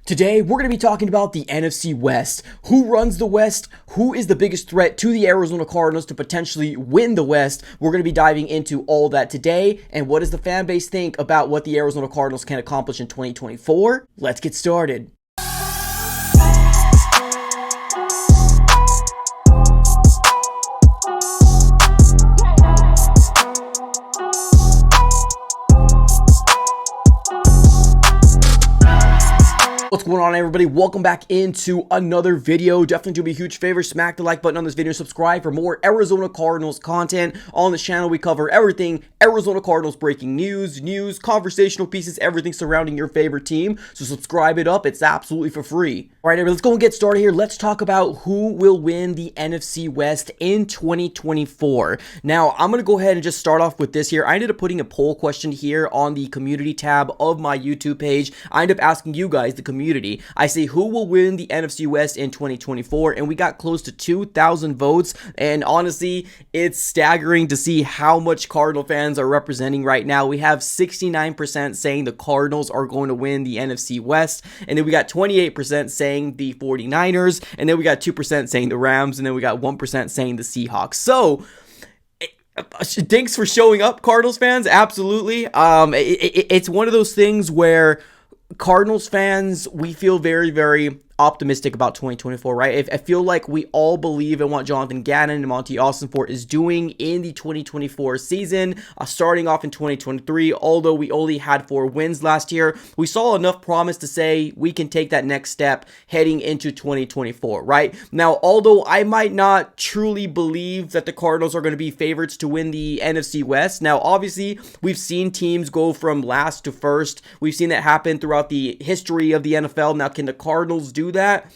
Today, we're going to be talking about the NFC West. Who runs the West? Who is the biggest threat to the Arizona Cardinals to potentially win the West? We're going to be diving into all that today. And what does the fan base think about what the Arizona Cardinals can accomplish in 2024? Let's get started. What's going on, everybody? Welcome back into another video. Definitely do me a huge favor, smack the like button on this video, subscribe for more Arizona Cardinals content. On this channel, we cover everything Arizona Cardinals, breaking news, conversational pieces, everything surrounding your favorite team. So subscribe it up. It's absolutely for free. All right, everybody, let's go and get started here. Let's talk about who will win the NFC West in 2024. Now, I'm going to go ahead and just start off with this here. I ended up putting a poll question here on the community tab of my YouTube page. I ended up asking you guys, the community, I say who will win the NFC West in 2024, and we got close to 2,000 votes. And honestly, it's staggering to see how much Cardinal fans are representing right now. We have 69% saying the Cardinals are going to win the NFC West, and then we got 28% saying the 49ers, and then we got 2% saying the Rams, and then we got 1% saying the Seahawks. So thanks for showing up, Cardinals fans. Absolutely. It's one of those things where Cardinals fans, we feel very, very optimistic about 2024, right? I feel like we all believe in what Jonathan Gannon and Monty Austinfort is doing in the 2024 season, starting off in 2023. Although we only had 4 wins last year, we saw enough promise to say we can take that next step heading into 2024, right? Now, although I might not truly believe that the Cardinals are going to be favorites to win the NFC West, now obviously we've seen teams go from last to first. We've seen that happen throughout the history of the NFL. Now, can the Cardinals do that?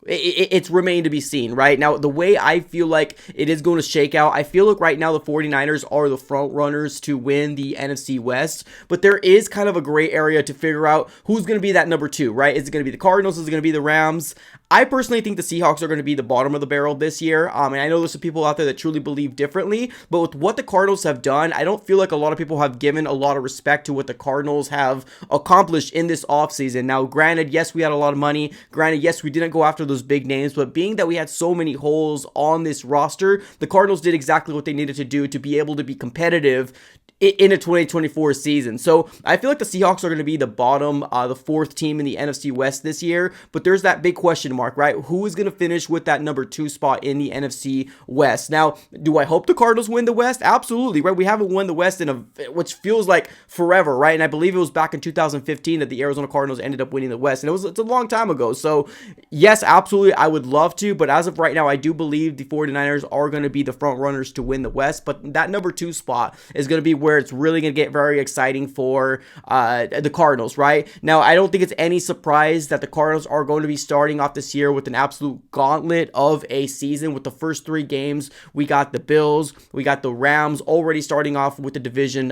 It's remained to be seen, right? Now, the way I feel like it is going to shake out, I feel like right now the 49ers are the front runners to win the NFC West, but there is kind of a gray area to figure out who's going to be that number 2, right? Is it going to be the Cardinals? Is it going to be the Rams? I personally think the Seahawks are going to be the bottom of the barrel this year, and I know there's some people out there that truly believe differently, but with what the Cardinals have done, I don't feel like a lot of people have given a lot of respect to what the Cardinals have accomplished in this offseason. Now, granted, yes, we had a lot of money. Granted, yes, we didn't go after those big names, but being that we had so many holes on this roster, the Cardinals did exactly what they needed to do to be able to be competitive in a 2024 season. So I feel like the Seahawks are going to be the bottom, the 4th team in the NFC West this year, but there's that big question mark, right? Who is going to finish with that number 2 spot in the NFC West? Now, do I hope the Cardinals win the West? Absolutely, right? We haven't won the West in which feels like forever, right? And I believe it was back in 2015 that the Arizona Cardinals ended up winning the West, and it's a long time ago. So yes, absolutely, I would love to, but as of right now, I do believe the 49ers are going to be the front runners to win the West, but that number 2 spot is going to be where it's really going to get very exciting for the Cardinals, right? Now, I don't think it's any surprise that the Cardinals are going to be starting off this year with an absolute gauntlet of a season. With the first 3 games, we got the Bills, we got the Rams already starting off with the division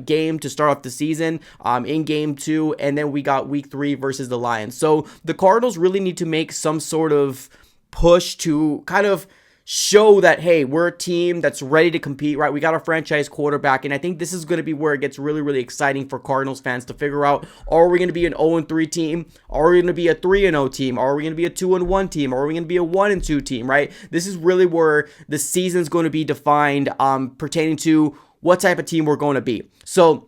game to start off the season in game 2, and then we got week 3 versus the Lions. So the Cardinals really need to make some sort of push to kind of show that, hey, we're a team that's ready to compete, right? We got our franchise quarterback, and I think this is going to be where it gets really, really exciting for Cardinals fans to figure out, are we going to be an 0-3 team? Are we going to be a 3-0 team? Are we going to be a 2-1 team? Are we going to be a 1-2 team, right? This is really where the season's going to be defined pertaining to what type of team we're going to be. So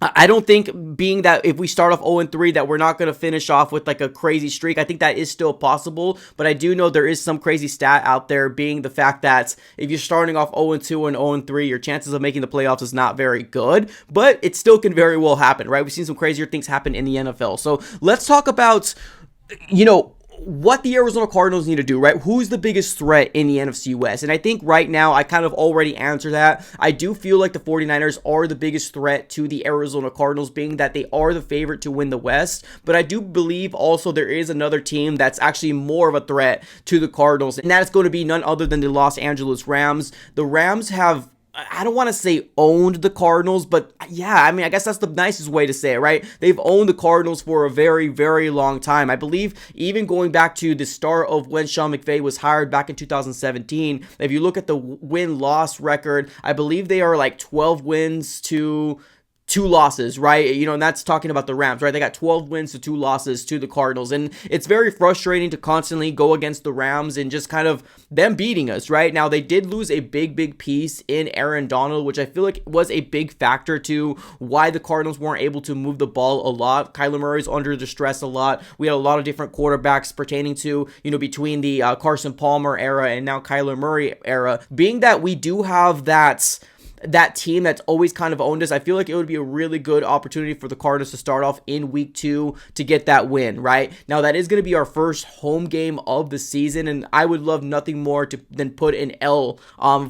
I don't think, being that if we start off 0-3, that we're not going to finish off with like a crazy streak. I think that is still possible, but I do know there is some crazy stat out there, being the fact that if you're starting off 0-2 and 0-3, your chances of making the playoffs is not very good, but it still can very well happen, right? We've seen some crazier things happen in the NFL. So let's talk about, what the Arizona Cardinals need to do, right? Who's the biggest threat in the NFC West? And I think right now I kind of already answered that. I do feel like the 49ers are the biggest threat to the Arizona Cardinals, being that they are the favorite to win the West. But I do believe also there is another team that's actually more of a threat to the Cardinals, and that is going to be none other than the Los Angeles Rams. The Rams have, I don't want to say owned the Cardinals, but yeah, I mean, I guess that's the nicest way to say it, right? They've owned the Cardinals for a very, very long time. I believe even going back to the start of when Sean McVay was hired back in 2017, if you look at the win-loss record, I believe they are like 12 wins to 2 losses, right? And that's talking about the Rams, right? They got 12 wins to 2 losses to the Cardinals. And it's very frustrating to constantly go against the Rams and just kind of them beating us, right? Now, they did lose a big piece in Aaron Donald, which I feel like was a big factor to why the Cardinals weren't able to move the ball a lot. Kyler Murray's under distress a lot. We had a lot of different quarterbacks pertaining to, between the Carson Palmer era and now Kyler Murray era. Being that we do have that team that's always kind of owned us, I feel like it would be a really good opportunity for the Cardinals to start off in week 2 to get that win, right? Now, that is going to be our first home game of the season, and I would love nothing more than put an L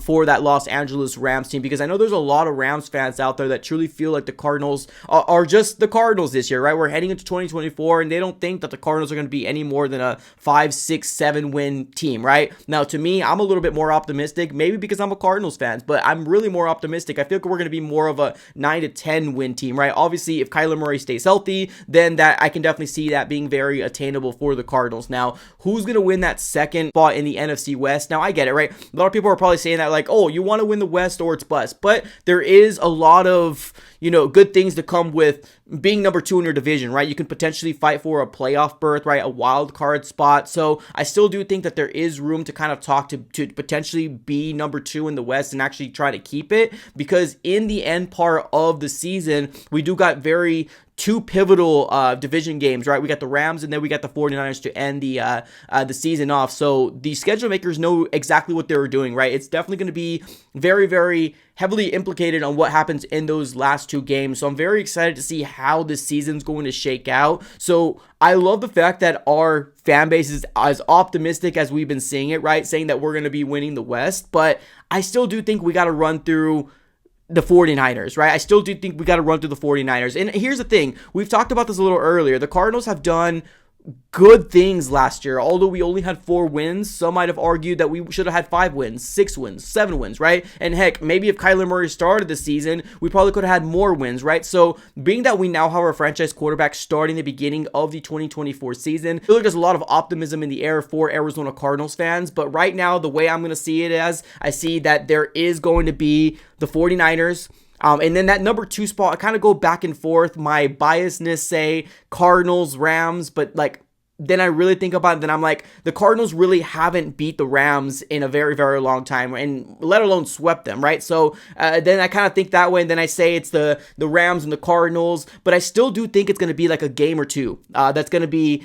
for that Los Angeles Rams team, because I know there's a lot of Rams fans out there that truly feel like the Cardinals are just the Cardinals this year, right? We're heading into 2024, and they don't think that the Cardinals are going to be any more than a 5, 6, 7 win team, right? Now, to me, I'm a little bit more optimistic, maybe because I'm a Cardinals fan, but I'm really more optimistic. I feel like we're going to be more of a 9 to 10 win team, right? Obviously, if Kyler Murray stays healthy, then that I can definitely see that being very attainable for the Cardinals. Now, who's going to win that second spot in the NFC West? Now, I get it, right? A lot of people are probably saying that like, oh, you want to win the West or it's bust. But there is a lot of, good things to come with being number 2 in your division, right? You can potentially fight for a playoff berth, right? A wild card spot. So I still do think that there is room to kind of talk to potentially be number 2 in the West and actually try to keep it, because in the end part of the season, we do got 2 pivotal division games, right? We got the Rams and then we got the 49ers to end the season off. So the schedule makers know exactly what they were doing, right? It's definitely going to be very heavily implicated on what happens in those last 2 games. So I'm very excited to see how this season's going to shake out. So I love the fact that our fan base is as optimistic as we've been seeing it, right? Saying that we're going to be winning the West, but I still do think we got to run through the 49ers, right? I still do think we got to run through the 49ers. And here's the thing. We've talked about this a little earlier. The Cardinals have done good things last year. Although we only had 4 wins, some might have argued that we should have had 5 wins, 6 wins, 7 wins, right? And heck, maybe if Kyler Murray started the season, we probably could have had more wins, right? So being that we now have our franchise quarterback starting the beginning of the 2024 season, I feel like there's a lot of optimism in the air for Arizona Cardinals fans. But right now, the way I'm going to see it as, I see that there is going to be the 49ers, and then that number 2 spot, I kind of go back and forth. My biasness say Cardinals, Rams, but like then I really think about it, then I'm like, the Cardinals really haven't beat the Rams in a very long time, and let alone swept them, right? So then I kind of think that way, and then I say it's the Rams and the Cardinals, but I still do think it's going to be like a game or 2 that's going to be,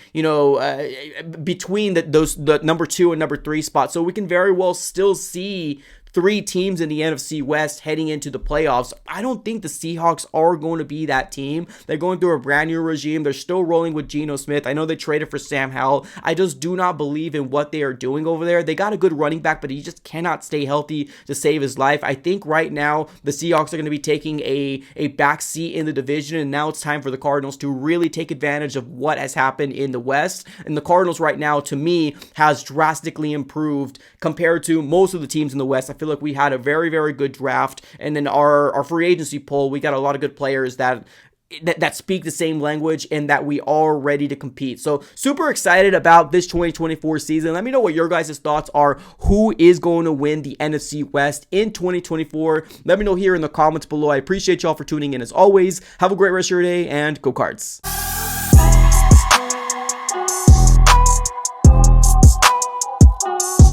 between the number 2 and number 3 spot. So we can very well still see 3 teams in the NFC West heading into the playoffs. I don't think the Seahawks are going to be that team. They're going through a brand new regime. They're still rolling with Geno Smith. I know they traded for Sam Howell. I just do not believe in what they are doing over there. They got a good running back, but he just cannot stay healthy to save his life. I think right now the Seahawks are going to be taking a back seat in the division, and now it's time for the Cardinals to really take advantage of what has happened in the West. And the Cardinals right now, to me, has drastically improved compared to most of the teams in the West. I feel like we had a very good draft, and then our free agency poll, we got a lot of good players that speak the same language and that we are ready to compete. So super excited about this 2024 season. Let me know what your guys' thoughts are. Who is going to win the NFC West in 2024? Let me know here in the comments below. I appreciate y'all for tuning in as always. Have a great rest of your day, and go Cards.